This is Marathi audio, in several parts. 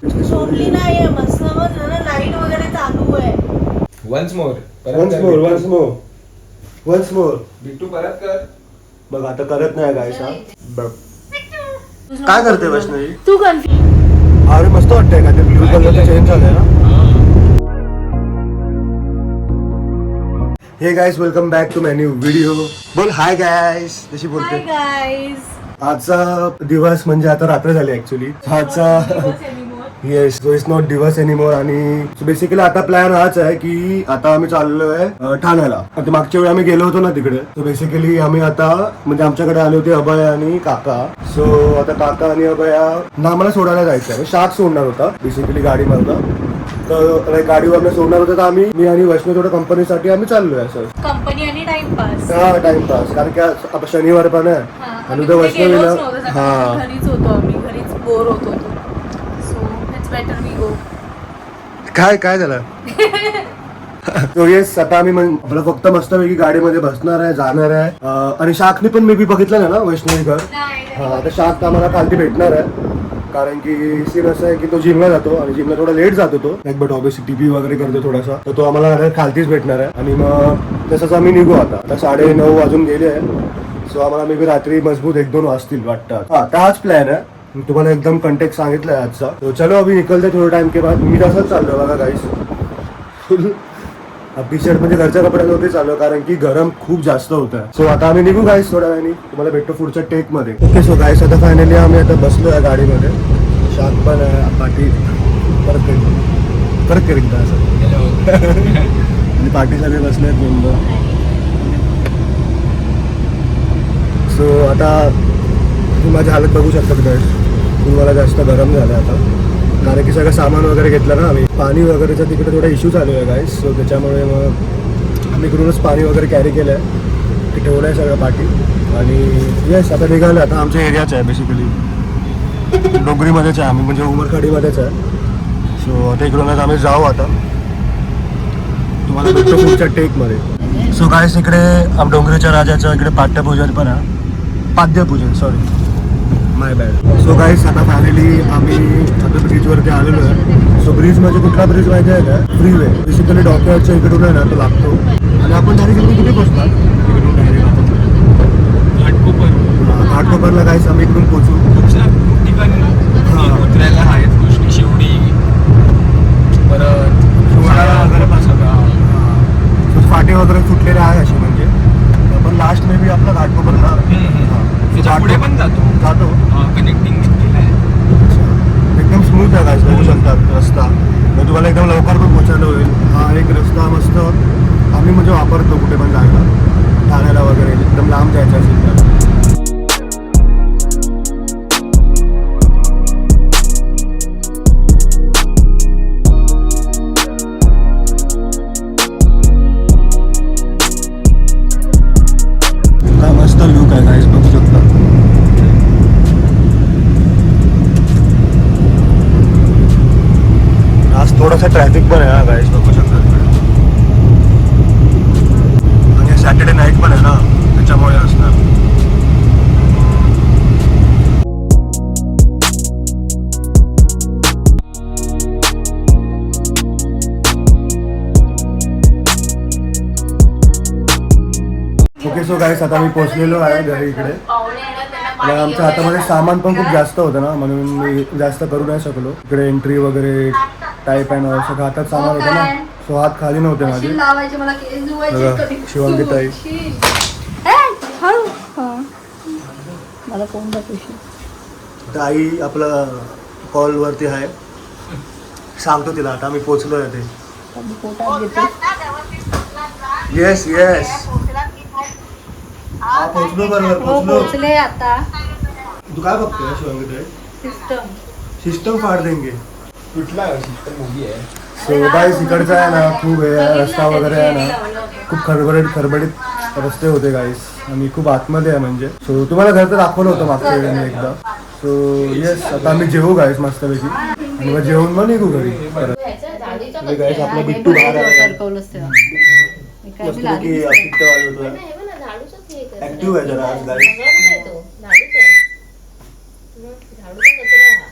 झोपली नाहीये मस्त समजलं ना. लाईट वगैरे चालू आहे. वन्स मोर बिट्टू परत कर. बघ आता करत नाही गायस. बघ काय करते वैष्णवी तू कन्फ्युज. अरे मस्त वाटतंय का ते ब्लू कलरचं चेंज झालंय ना. Hey guys welcome back to my new video. बोल हाय गाईज कशी हाय बोलते. गाईज. आजचा दिवस म्हणजे आता रात्र झाली ऍक्च्युली. आजचा येस सो इट्स नॉट दिवस एनिमोर. आणि बेसिकली आता प्लॅन हाच आहे की आता आम्ही चाललोय ठाण्याला. आता मागच्या वेळी आम्ही गेलो होतो ना तिकडे. सो बेसिकली आम्ही आता म्हणजे आमच्याकडे आले होते अभय आणि काका. सो आता काका आणि अभया ना आम्हाला सोडायला जायचं आहे. शाक सोडणार होता बेसिकली गाडी मधला. तर गाडीवर सोडणार होतं तर आम्ही मी आणि वैष्णव थोडं कंपनीसाठी आम्ही चाललोय असं. कंपनी आणि टाइमपास. हा टाइमपास कारण की आता शनिवार पण आहे. आणि उद्या वैष्णवीला हा घरीच होतो आम्ही. घरीच बोर होतो. So it's better we go. काय झालं. तो येस आता आम्ही आपलं फक्त मस्तपैकी गाडीमध्ये बसणार आहे जाणार आहे. आणि शाकने पण मे बी बघितलं ना वैष्णवी घर. हा तर शाक आम्हाला खालती भेटणार आहे. कारण की सीन असं आहे की तो जिमला जातो आणि जिमला थोडा लेट जातो तो. बट ऑब्विसली टीपी वगैरे करतो थोडासा. तर तो आम्हाला खालतीच भेटणार आहे. आणि मग तसंच आम्ही निघू आता 9:30 वाजून गेले आहे. सो आम्हाला मे बी रात्री मजबूत 1-2 वाजतील वाटतात. हा हाच प्लॅन आहे. तुम्हाला एकदम कंटेक्ट सांगितलंय आजचा. तो चलो अभी निकलते थोडे टाइम के बाद. मी तसंच चाललो बघा गाईस. फुल टी शर्ट म्हणजे घरच्या कपड्यांवरती चालू कारण की गरम खूप जास्त होतं. सो आता आम्ही निघू गाईस थोड्या वेळाने. तुम्हाला भेटतो पुढच्या टेक मध्ये. ओके सो गाईस आता फायनली आम्ही आता बसलो आहे गाडीमध्ये. शाक पण आहे पाठी परत करीत असं. आणि पाठी सगळे बसले आहेत मेंबर. सो आता तुम्ही माझी हालत बघू शकता गाईस. तुम्हाला जास्त गरम झालं आता कारण की सगळं सामान वगैरे घेतलं ना आम्ही. पाणी वगैरेचा तिकडे थोडा इश्यू चालू आहे गाईस. सो त्याच्यामुळे मग आम्ही इकडूनच पाणी वगैरे कॅरी केलं आहे. ते ठेवलं आहे सगळं पाठी. आणि येस आता निघालं. आता आमच्या एरियाच आहे बेसिकली. डोंगरीमध्येच आहे आम्ही म्हणजे उमरखाडीमध्येच आहे. सो आता इकडूनच आम्ही जाऊ आता. तुम्हाला भेटतो पुढच्या टेकमध्ये. सो गाईस इकडे डोंगरीच्या राजाचं इकडे पाद्यपूजन पण आहे. पाद्यपूजन सॉरी माय बॅड. सो गाईस आता फायनली आम्ही आता ब्रिजवरती आलेलो आहे. सो ब्रिज म्हणजे कुठला ब्रिज माहिती आहे का. फ्रीवे बेसिकली डॉक्टरच्या इकडून आहे ना तो लागतो. आणि आपण डायरेक्ट इकडून कुठे पोहोचणार. इकडून डायरेक्ट घाटकोपरला गाईस आम्ही इकडून पोहोचू. उतरायला आहेत गोष्टी शिवडी परत वगैरे पण सगळं फाटे वगैरे सुटलेले आहे असे म्हणजे. आपण लास्ट मे बी आपला घाटकोपरला पुढे पण जातो कनेक्टिंग एकदम स्मूथ आहे गाईस बघू शकतात रस्ता. मग तुम्हाला एकदम लवकर पण पोहोचायला होईल. हा एक रस्ता मस्त आम्ही म्हणजे वापरतो कुठे पण जायला ठाण्याला वगैरे एकदम लांब जायचं असेल तर. मस्त लुक आहे गाईस बघू शकता. आज थोडासा ट्रॅफिक पण आहे हा गाईस बघू शकता. आणि सॅटर्डे नाईट पण आहे ना त्याच्यामुळे असणार. ओके सो गाईस आता मी पोहोचलेलो आहे घरी इकडे. आणि आमच्या हातामध्ये सामान पण खूप जास्त होतं ना म्हणून मी जास्त करू नाही शकलो. इकडे एंट्री वगैरे टाईप आहे ना सगळं हातात सामान होतं ना. सो हात खाली नव्हते माझे. शिवांगी ताई ताई आपला कॉलवरती आहे. सांगतो तिला आता आम्ही पोचलोय ते. येस येस पोचलो बरोबर पोचलो. आता तू काय बघतोय शिवांगी ताई. सिस्टम फाड देंगे. कुठला सिस्टम मूवी आहे. सो गाईस इकडचा आहे ना खूप रस्ता वगैरे आहे ना खूप खडबडीत रस्ते होते गाईस. आणि खूप आतमध्ये आहे म्हणजे. सो तुम्हाला घर तर दाखवलं होतं मागच्या वेळेने एकदा. सो येस आता आम्ही जेवू गाईस मस्तपैकी. आणि मग जेवून मग निघू घरी परत. गाईस आपला बिट्टू बाहेर आहे मस्तपैकी अपिट्ट वाजवतोय. ऍक्टिव्ह आहे जरा आज गाईस.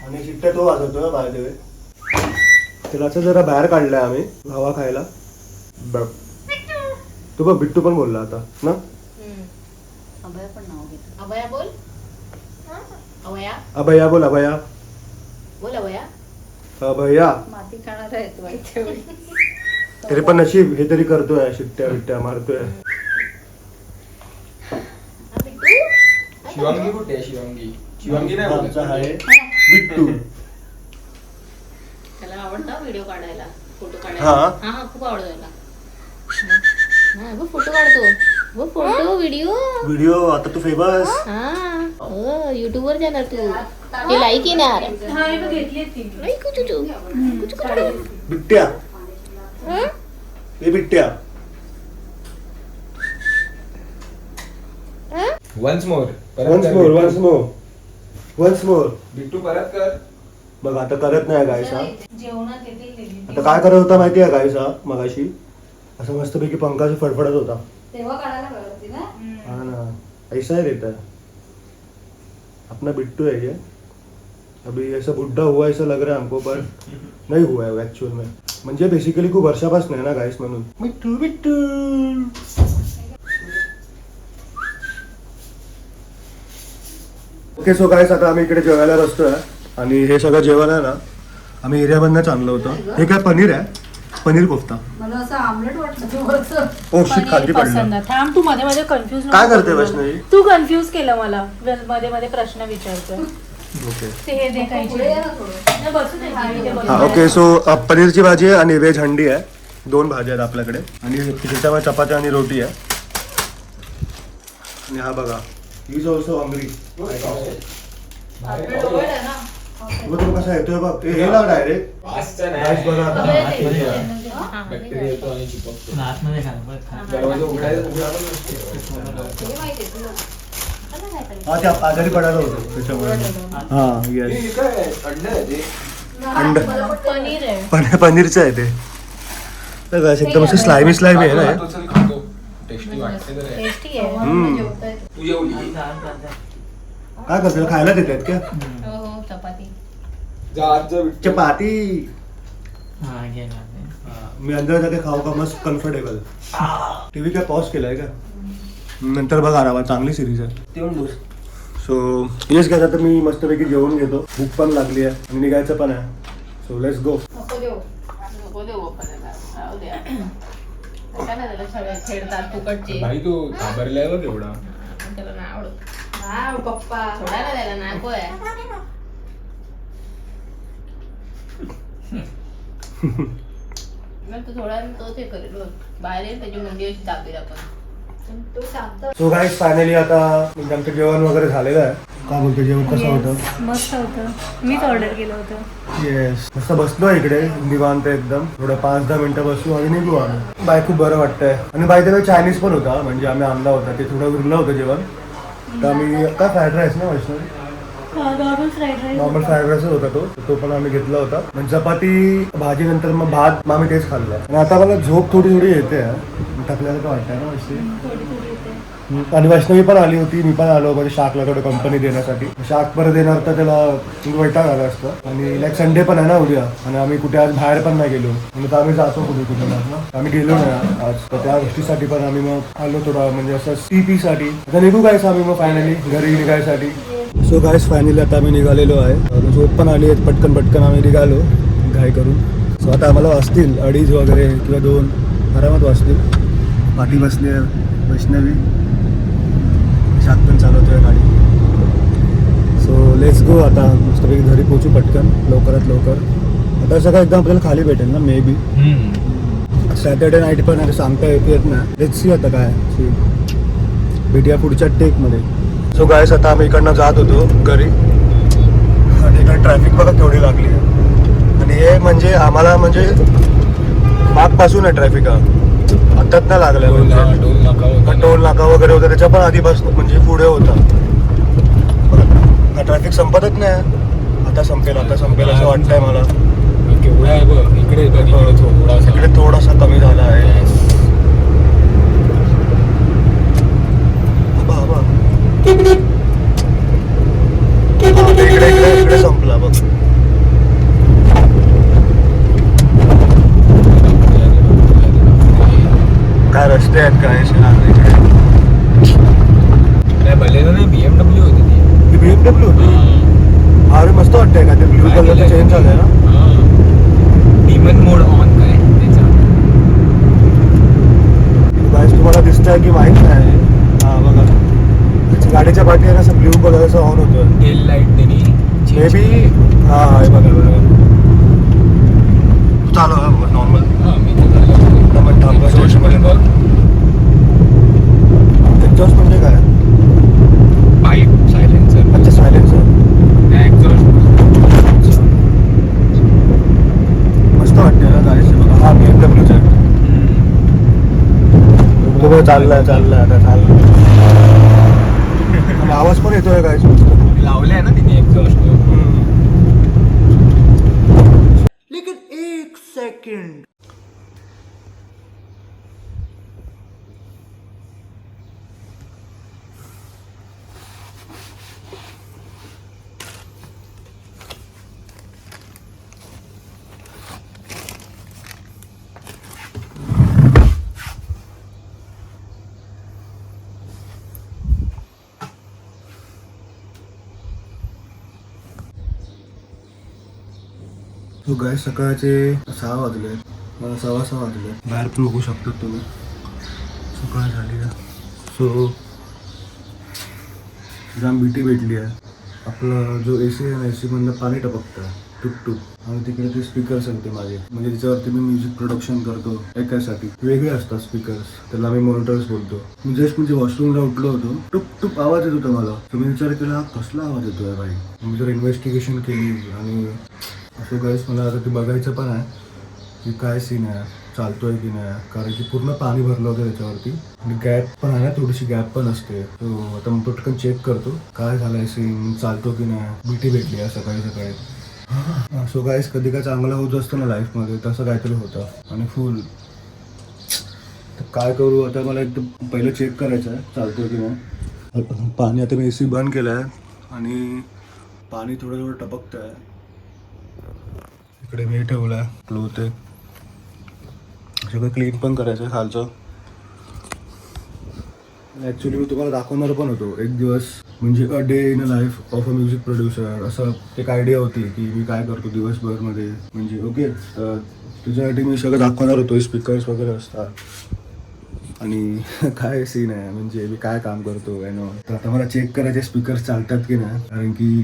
आणि शिट्ट्या तो वाजवतो बाय द वे. त्याला असं जरा बाहेर काढलंय आम्ही हवा खायला. बघ तू बघ बिट्टू पण बोलला आता ना. अभया पण नाव घेत. अभया बोल. अभया अभया बोल. अभया बोल. अभया अभया. माती खाणार आहे तू माहिती आहे. तरी पण नशीब हे तरी करतोय. शिट्ट्या बिट्ट्या मारतोय. शिवांगी कुठे आहे? शिवांगी नाही आमचा बोलत. आहे बिट्टू. त्याला आवडतं व्हिडिओ काढायला, फोटो हा. काढायला. हा खूप आवडतो त्याला. हा बघ फोटो काढतो. बघ फोटो व्हिडिओ. आता तू फेमस. हा युट्यूब वर जाणार तू. ते लाईक येणार. हा मी घेतली ती. लाईक कुठे बिट्ट्या. हे बिट्ट्या. Once more. Once more. Bittu परत कर. बघ आता करत नाही गायसा. जेवणात येते आता काय करत होता माहिती आहे गायसा मगाशी असं मस्तपैकी पंखाशी फडफडत होता. तेव्हा काढायला पाहिजे होती ना. हाँ ना ऐसा ही रहता है अपना बिट्टू है ये. अभी ऐसा बुढ़ा हुआ ऐसा लग रहा है हमको पर नहीं हुआ है एक्चुअल में. म्हणजे बेसिकली खूप वर्षापासून आहे ना गाईस म्हणून. Bittu Bittu. Okay so guys आता आम्ही इकडे जेवायला बसतोय आणि हे सगळं जेवण आहे ना आम्ही एरियामधनंच आणलं होतं. हे काय पनीर आहे. पनीर कोफ्ता. मला असं आमलेट वाटलं. ओ शिट खाली पडलं. थांब तू मध्ये मध्ये कन्फ्युज काय करते वैष्णवी. तू कन्फ्युज केलं मला मध्ये मध्ये प्रश्न विचारतोय. ओके ते हे दे काही नाही, बसू दे. हा, इथे बसू हा दे. ओके सो पनीरची भाजी आहे आणि व्हेज हंडी आहे. 2 भाज्या आहेत आपल्याकडे आणि त्याच्यामध्ये चपात्या आणि रोटी आहे. आणि हा बघा ही इज ऑल्सो हंग्री. तो कसा येतोय बघ. हे लाव डायरेक्ट. आजचा Guys, बघा आता. बॅक्टेरिया येतो आणि चिपकतो. दरवाजा उघडायला हा ते आजारी पडायला होतं त्याच्यामुळे. हा येस. हे काय अंड आहे ते? अंड. पनीर आहे. पनीरचं आहे ते. तर guys, एकदम असं स्लायमी आहे ना हे. तो चल खातो. टेस्टी वाटते तर आहे. टेस्टी आहे. तू जेवली? काय करतो खायला देतात का. हो हो चपाती. जा आज जा बिट्टू. चपाती. मी अंदर जाके खाऊ का मस्त कम्फर्टेबल. टीव्ही काय पॉज केलाय का. नंतर बघा आरामात. चांगली सिरीज आहे. सो येस काय आता मी मस्तपैकी जेवून घेतो. भूक पण लागली आहे आणि निघायचं पण आहे. So let's go. नको देऊ पप्पाला. राहू द्या. कशाला त्याला छेडतात फुकटचे. भाई तू घाबरलाय बघ एवढा. त्याला नाही आवडत. पप्पा सोडायला त्याला नको आहे. मग तू थोडा तोच हे करेल. बाहेर येईल त्याची मुंडी अशी दाबेल आपण. तू शांत. सो गाईस फायनली आता म्हणजे आमचं जेवण वगैरे झालेलं आहे. काय बोलतो जेवण कसं होतं. मस्त होतं. मीच ऑर्डर केलं होतं. येस मस्त बसलो इकडे निवांत एकदम. थोडं 5-10 मिनिटं बसू आणि निघू आम्ही. बाय खूप बरं वाटतंय. आणि बाय द वे चायनीज पण होता म्हणजे आम्ही आणला होता. ते थोडं उरलं होतं जेवण. तर आम्ही काय फ्राईड राईस ना Vaishnavi. Normal fried rice. Normal fried राईसच होता तो पण आम्ही घेतला होता. म्हणजे चपाती भाजी नंतर मग भात मग आम्ही तेच खाल्लं. आणि आता मला झोप थोडी येते. थकल्याला काय वाटतंय ना वैष्णवी. आणि वैष्णवी पण आली होती. मी पण आलो म्हणजे शाकला थोडं कंपनी देण्यासाठी. शाक परत देणार तर त्याला वैताग आला असतं. आणि लाईक संडे पण आहे ना उद्या आणि आम्ही कुठे आज बाहेर पण नाही गेलो. म्हणजे आम्ही जातो कुठे ना आम्ही गेलो नाही आज. तर त्या गोष्टीसाठी पण आम्ही मग आलो थोडा म्हणजे असं CP साठी. आता निघू गायस आम्ही मग फायनली घरी निघायसाठी. सो गायस फायनली आता आम्ही निघालेलो आहे. झोप पण आली आहे. पटकन आम्ही निघालो घाई करून. सो आता आम्हाला वाजतील 2:30 वगैरे किंवा 2 आरामात वाजतील. पाठी बसली आहे वैष्णवी. शाक पण चालवतोय गाडी. सो लेट्स गो आता मस्तपैकी घरी पोहोचू पटकन लवकरात लवकर. आता सगळं एकदम आपल्याला खाली भेटेल ना मे बी. सॅटर्डे नाईट पण आता सांगता येत ना. लेट्स सी आता काय भेटूया पुढच्या टेकमध्ये. सो गायस आता आम्ही इकडनं जात होतो घरी आणि इकडे ट्रॅफिक बघा केवढी लागली आहे. आणि हे म्हणजे आम्हाला म्हणजे मागपासून आहे ट्रॅफिक. आत्ताच नाही लागलं. टोल नाका वगैरे होता त्याच्या पण आधीपासून म्हणजे पुढे होता. ट्रॅफिक संपतच नाही. आता संपेल असं वाटतंय मला. केवढा आहे बघ इकडे बघ. इकडे थोडासा कमी झाला आहे. इकडे संपला बघ. चेंज झालंय ना. डिमन मोड ऑन काय त्याचा. गाईस तुम्हाला दिसतंय की माहित नाही. हा बघा त्याची गाडीच्या पाठी आहे ना असं ब्ल्यू कलरचा ऑन होतोय. टेल लाईट त्यांनी मे बी हा हे बघा बघा चालू आहे नॉर्मल. एक्झॉस्ट पण बघ. एक्झॉस्ट म्हणजे काय. Pipe silencer. अच्छा सायलेन्सर. एक्झॉस्ट मस्त वाटते ना गाडीचं बघा. हा BMW चा तो चाललाय आता चाललाय. आणि आवाज पण येतोय गाईस मस्त. लावलंय ना तिने एक्झॉस्ट. तो गाईस सकाळचे 6 वाजले. मला 6:15 वाजले. बाहेर पण बघू शकतो तुम्ही सकाळ झाली आहे. सो जाम बीटी भेटली आहे. आपला जो AC आहे ना AC मधनं पाणी टपकतं टूप आणि तिकडे ते स्पीकर्स आहेत ते माझे म्हणजे त्याच्यावरती मी म्युझिक प्रोडक्शन करतो. ऐकायसाठी वेगळे असतात स्पीकर्स. त्याला मी मॉनिटर्स बोलतो. मी जस्ट म्हणजे वॉशरूमला उठलो होतो टूप आवाज येत होता मला. तर मी विचार केला कसला आवाज येतोय भाई. मी जर इन्व्हेस्टिगेशन केली आणि असं गाईस मला आता ते बघायचं पण आहे की काय सीन आहे चालतोय की नाही. कारण की पूर्ण पाणी भरलं होतं त्याच्यावरती आणि गॅप पण आहे ना थोडीशी गॅप पण असते. तो आता मी पटकन चेक करतो काय झालंय सीन चालतो की नाही. बीटी भेटली आहे सकाळी. सो गाईस कधी काय चांगलं होत असतं ना लाईफमध्ये तसं काहीतरी होतं आणि फुल. तर काय करू आता मला एकदम पहिलं चेक करायचं आहे चालतो की नाही. पाणी आता मी AC बंद केलं आहे आणि पाणी थोडं टपकतं आहे. इकडे मी ठेवलं आहे क्लोथ आहे. सगळं क्लीन पण करायचं आहे खालचं. ॲक्च्युली मी तुम्हाला दाखवणार पण होतो एक दिवस म्हणजे a day in a life of a music producer असं एक आयडिया होती की मी काय करतो दिवसभरमध्ये म्हणजे ओके. तर तुझ्यासाठी मी सगळं दाखवणार होतो. स्पीकर्स वगैरे असतात आणि काय सीन आहे म्हणजे मी काय काम करतो काय नो. तर आता मला चेक करायचे स्पीकर्स चालतात की नाही कारण की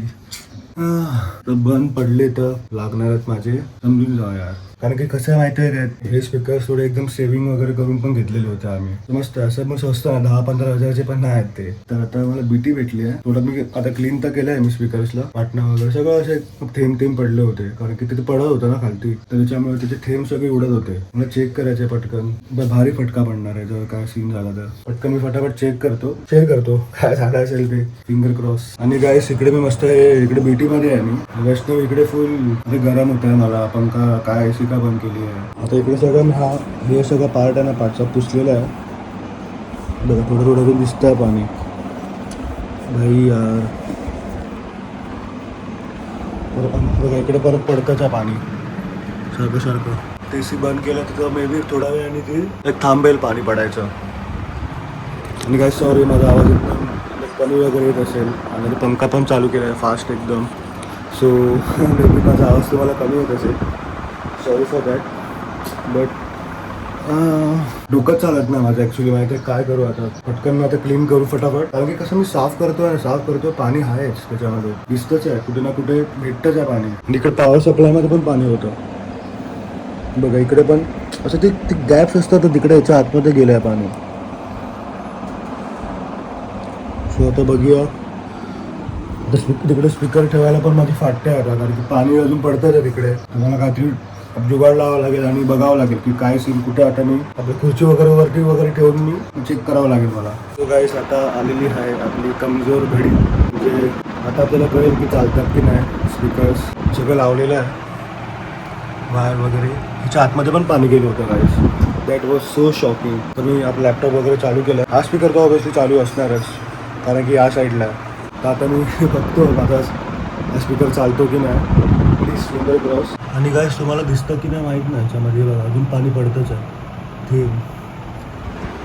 तर बंद पडले तर लागणारच माझे समजून जाऊ यार. कारण की कसं माहिती आहे काय हे स्पीकर्स थोडे एकदम सेव्हिंग वगैरे करून पण घेतलेले होते आम्ही. मस्त असं मग स्वस्त ना 10-15 हजारचे पण नाही आहेत ते. तर आता मला बीटी भेटली आहे. थोडं मी आता क्लीन तर केलं आहे मी स्पीकर्सला पाटणं वगैरे सगळं असे थेंब पडले होते कारण की तिथे पडत होतं ना खालती. तर त्याच्यामुळे त्याचे थेंब सगळे उडत होते. मला चेक करायचे पटकन. भारी फटका पडणार आहे जर काय सीन झाला तर. पटकन मी फटाफट चेक करतो शेअर करतो काय झालं असेल ते. Finger cross. आणि गाईस इकडे मी मस्त इकडे बीटी मध्ये आहे मी. वैष्णव इकडे फुल गरम होत आहे मला. पंखा काय AC का बंद केली आहे. आता इकडे सगळं हे सगळं पार्ट आहे ना पाठचा पुसलेला आहे. बघा थोडं दिसत आहे पाणी भाई यार. बघा इकडे परत पडतंच आहे पाणी सारखं. AC बंद केलं तर मे बी थोडा वेळाने ते एक थांबेल पाणी पडायचं. आणि काय सॉरी माझा आवाज एकदम कमी वगैरे येत असेल आणि पंखा पण चालू केला आहे फास्ट एकदम. सो मे बी माझा आवाज तुम्हाला कमी येत असेल. Sorry for that. बट डोकंच चालत नाही माझं ॲक्च्युली. माहिती आहे काय करू आता पटकन मी आता क्लीन करू फटाफट. कारण की कसं मी साफ करतोय पाणी आहेच त्याच्यामध्ये दिसतंच आहे. कुठे ना कुठे भेटतंच आहे पाणी. आणि इकडे पॉवर सप्लायमध्ये पण पाणी होतं बघा. इकडे पण असं ते गॅप्स असतात तर तिकडे याच्या आतमध्ये गेलं आहे पाणी. सो आता बघूया. तिकडे स्पीकर ठेवायला पण माझी फाटते आता कारण की पाणी अजून पडतंच आहे तिकडे. मला काहीतरी जुगाड लावावं लागेल आणि बघावं लागेल की काय सीन कुठे. आता मी आपली खुर्ची वगैरे ठेवून मी चेक करावं लागेल मला. तो गाईस आता आलेली आहे आपली कमजोर घडी. म्हणजे आता आपल्याला कळेल की चालतात की नाही. स्पीकर्स सगळं लावलेलं आहे वायर वगैरे. ह्याच्या आतमध्ये पण पाणी गेलं होतं guys. That was so shocking. तर मी आपलं लॅपटॉप वगैरे चालू केलं. हा स्पीकर तर ऑब्व्हियसली चालू असणारच कारण की या साईडला आहे. तर आता मी बघतो माझा स्पीकर चालतो की नाही. Please finger cross. आणि गाईस तुम्हाला दिसतं की नाही माहीत नाही याच्यामध्ये बघा अजून पाणी पडतंच आहे.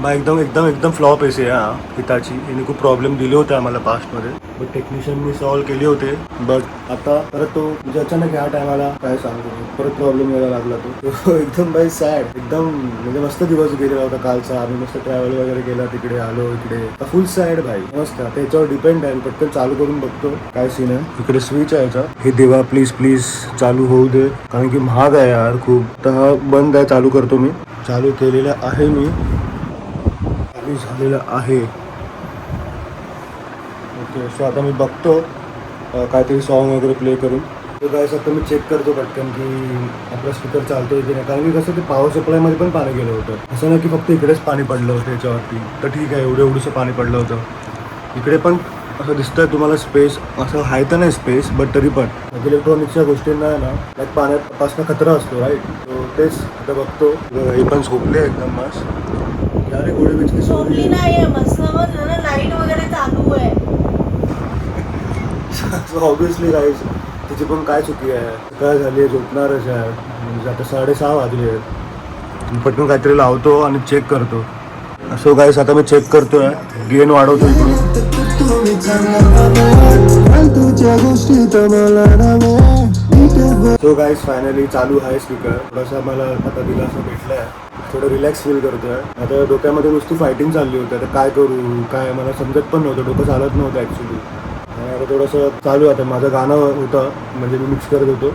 बा एकदम एकदम एकदम फ्लॉप एसी आहे हा हिताची. हिने खूप प्रॉब्लेम दिले होते आम्हाला पास्टमध्ये, बट टेक्निशियननी सॉल्व्ह केले होते. बट आता परत तो म्हणजे अचानक ह्या टायमाला काय सांगतो परत प्रॉब्लेम यायला लागला तो एकदम बाई सॅड. एकदम म्हणजे मस्त दिवस गेलेला होता कालचा. आम्ही मस्त ट्रॅव्हल वगैरे केला, तिकडे आलो इकडे. फुल सॅड भाई. मस्त त्याच्यावर डिपेंड आहे. पटकन चालू करून बघतो काय सीन आहे. इकडे स्विच आहे याचा. हे देवा प्लीज प्लीज चालू होऊ दे, कारण की महाग आहे यार खूप. तर हा बंद आहे. चालू करतो मी. चालू केलेला आहे मी. झालेलं आहे. ओके सो आता मी बघतो काहीतरी सॉन्ग वगैरे प्ले करून. तो गाईस आता मी चेक करतो पटकन की आपला स्पीकर चालतोय की नाही, कारण की कसं ते पॉवर सप्लायमध्ये पण पाणी गेलं होतं. असं नाही की फक्त इकडेच पाणी पडलं होतं याच्यावरती. तर ठीक आहे, एवढंसं पाणी पडलं होतं. इकडे पण असं दिसतंय तुम्हाला स्पेस. असं आहे तर नाही स्पेस, बट तरी पण इलेक्ट्रॉनिक्सच्या गोष्टींना आहे ना लाईक पाण्यापासून खतरा असतो राईट. सो तेच आता बघतो. हे पण झोपले एकदम मस्त. अरे गोडे बिचकी झोपली नाहीये, मस्त ना लाईट वगैरे चालू आहे. ऑब्विसली गाईज तिची पण काय चुकी आहे. काय झाली आहे, झोपणारच आहे. म्हणजे आता 6:30 वाजले आहेत. पटकन काहीतरी लावतो आणि चेक करतो. असो गाईज आता मी चेक करतोय. गेन वाढवतो इकडून. सो गाईज फायनली चालू आहे स्पीकर. थोडासा मला आता दिलासा भेटलाय. थोडं रिलॅक्स फील करतोय. आता डोक्यामध्ये नुसती फायटिंग चालली होती. आता काय करू काय मला समजत पण नव्हतं. डोकं चालत नव्हतं ॲक्च्युली. आता थोडंसं चालू आहे. आता माझं गाणं होतं म्हणजे मी मिक्स करत होतो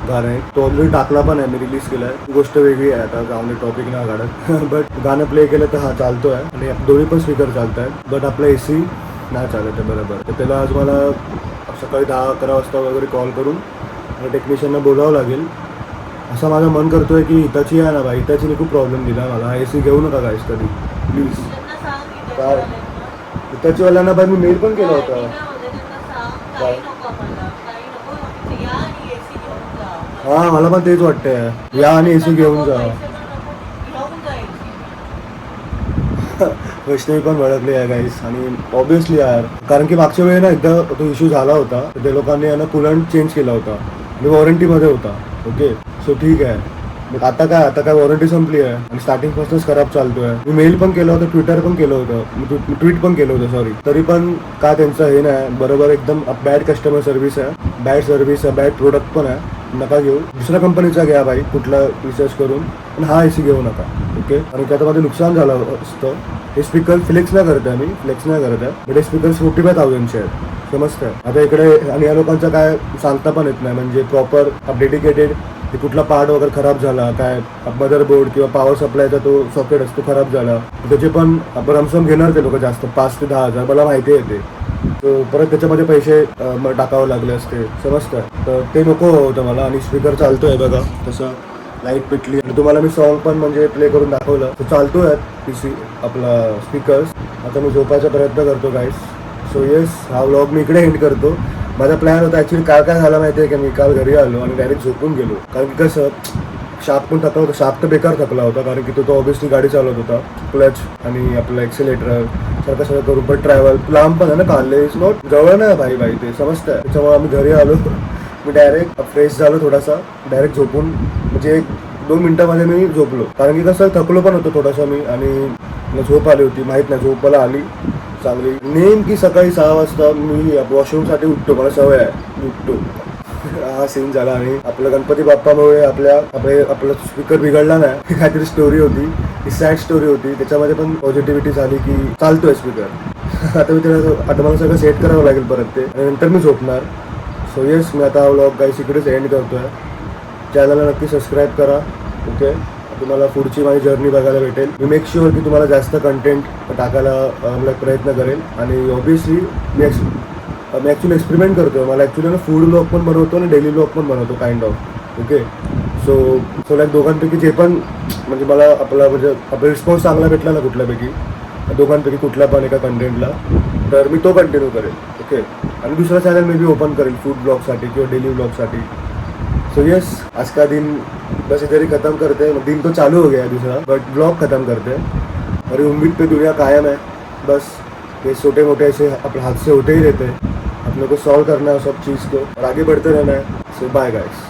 गाणं. तो ऑलरेडी टाकला पण आहे, मी रिलीज केला आहे. ती गोष्ट वेगळी आहे. आता जाऊन टॉपिक नाही काढत. बट गाणं प्ले केलं तर हा चालतो आहे आणि दोन्ही पण स्पीकर चालत आहेत. बट आपला AC नाही चालत आहे बरोबर. तर त्याला आज मला सकाळी 10-11 वाजता वगैरे कॉल करून टेक्निशियनना बोलावं लागेल. असं माझं मन करतोय की हिताची आहे ना बाई, हिताचीने खूप प्रॉब्लेम दिला मला. AC घेऊ नका गाईस कधी प्लीज. काय हिताचीवाल्यांना बाई मी मेल पण केला होता. हां मला पण तेच वाटतंय. या आणि AC घेऊन जा. वैष्णवी पण भडकली आहे गाईस. आणि ऑब्विसली यार कारण की मागच्या वेळी ना एकदा तो इश्यू झाला होता. त्या लोकांनी ना कूलंट चेंज केला होता आणि वॉरंटीमध्ये होता. ओके सो ठीक आहे. मग आता काय वॉरंटी संपली आहे आणि स्टार्टिंगपासूनच खराब चालतोय. मी मेल पण केलं होतं, ट्विटर पण केलं होतं, ट्विट पण केलं होतं सॉरी. तरी पण काय त्यांचं हे नाही बरोबर. एकदम बॅड कस्टमर सर्व्हिस आहे, बॅड सर्व्हिस आहे, बॅड प्रोडक्ट पण आहे. नका घेऊ, दुसऱ्या कंपनीचा घ्या भाई कुठला रिसर्च करून. पण हा AC घेऊ नका. ओके आणि त्यात माझं नुकसान झालं असतं. हे स्पीकर फ्लेक्स नाही करत आहे मी, फ्लेक्स नाही करत आहे. बट हे स्पीकर 45,000चे आहेत समजतं. आता इकडे आणि या लोकांचं काय सांगता पण येत नाही. म्हणजे प्रॉपर डेडिकेटेड ते कुठला पार्ट वगैरे खराब झाला, काय मदरबोर्ड किंवा पॉवर सप्लायचा तो सॉकेट असतो खराब झाला, त्याचे पण आपण रमसम घेणार ते लोक जास्त 5,000 ते 10,000 मला माहिती आहे ते. तर परत त्याच्यामध्ये पैसे टाकावे लागले असते समजतं. तर ते नको होतं मला. आणि स्पीकर चालतोय बघा तसं लाईट पेटली. आणि तुम्हाला मी सॉन्ग पण म्हणजे प्ले करून दाखवलं. तो चालतोय PC आपला स्पीकर्स. आता मी झोपायचा प्रयत्न करतो गाईस. सो येस हा व्लॉग मी इकडे एंड करतो. माझा प्लॅन होता ॲक्च्युली काय झाला माहिती आहे का, मी काल घरी आलो आणि डायरेक्ट झोपून गेलो. कारण की कसं शाप पण थकला होता. शाप तर बेकार थकला होता कारण की तो ऑब्व्हियसली गाडी चालवत होता. क्लच आणि आपलं एक्सिलेटर सारखं करून पण ट्रॅव्हल लांब पण आहे ना. काढले इज नॉट जवळ नाही भाई ते समजतं. त्याच्यामुळे आम्ही घरी आलो. मी डायरेक्ट फ्रेश झालो थोडासा, डायरेक्ट झोपून म्हणजे 1-2 मिनिटामध्ये मी झोपलो. कारण की कसं थकलो पण होतो थोडासा मी. आणि मला झोप आली होती माहीत नाही, झोप मला आली चांगली. नेमकी सकाळी 6 वाजता मी वॉशरूमसाठी उठतो. मला सवय आहे उठतो. हा सीन झाला. आणि आपल्या गणपती बाप्पामुळे आपला स्पीकर बिघडला नाही. काहीतरी स्टोरी होती, ही सॅड स्टोरी होती. त्याच्यामध्ये पण पॉझिटिव्हिटी झाली की चालतोय स्पीकर. आता मी आता मला सगळं सेट करावं लागेल परत ते आणि नंतर मी झोपणार. सो येस मी आता हा व्लॉग गाईस इकडेच एंड करतोय. चॅनलला नक्की सबस्क्राईब करा. ओके तुम्हाला पुढची माझी जर्नी बघायला भेटेल. मी मेक शुअर की तुम्हाला जास्त कंटेंट टाकायला प्रयत्न करेल. आणि ऑब्व्हियसली मी ॲक्च्युली एक्सपेरिमेंट करतो. मला ॲक्च्युली ना फूड ब्लॉग पण बनवतो आणि डेली ब्लॉग पण बनवतो kind of. Okay so like दोघांपैकी जे पण म्हणजे मला आपला रिस्पॉन्स चांगला भेटला ना कुठल्यापैकी दोघांपैकी कुठल्या पण एका कंटेंटला, तर मी तो कंटिन्यू करेल. ओके आणि दुसरा चॅनल मी भी ओपन करेल फूड ब्लॉगसाठी किंवा डेली ब्लॉगसाठी. सो यस आज का दिन बस इधर ही ख़त्म करते हैं. दिन तो चालू हो गया है दूसरा, बट ब्लॉग ख़त्म करते हैं. और उम्मीद पे दुनिया कायम है. बस ये छोटे मोटे ऐसे अपने हाथ से होते ही रहते हैं. अपने को सॉल्व करना है सब चीज़ को और आगे बढ़ते रहना है. So bye guys.